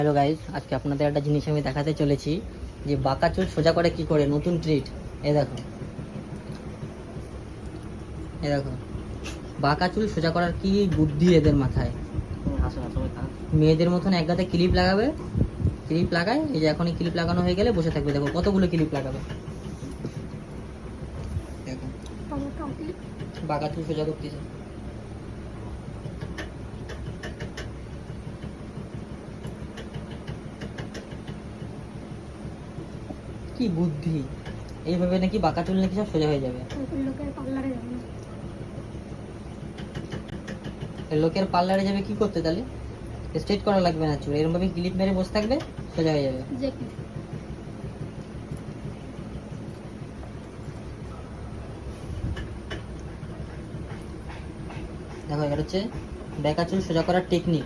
Hello guys, আজকে আপনাদের একটা জিনিস আমি দেখাতে চলেছি যে বাঁকা চুল সোজা করে কি করে, নতুন ট্রিট। দেখো, দেখো বাঁকা চুল সোজা করার কি বুদ্ধি এদের মাথায়। মেয়েদের মতন এক গাতে ক্লিপ লাগাবে, ক্লিপ লাগায়, এই যে এখনই ক্লিপ লাগানো হয়ে গেলে বসে থাকবে। দেখো কতগুলো ক্লিপ লাগাবে, দেখো বাঁকা চুল সোজা করতেছে। কি বুদ্ধি, এইভাবে নাকি বাঁকা চুল নাকি সব সোজা হয়ে যাবে। লোকের পার্লারে যাবে কি করতে, তাহলে স্ট্রেট করা লাগবে না চুল, এরকম ভাবে ক্লিপ মেরে বসে থাকবে, সোজা হয়ে যাবে। দেখো, এটা হচ্ছে বাঁকা চুল সোজা করার টেকনিক।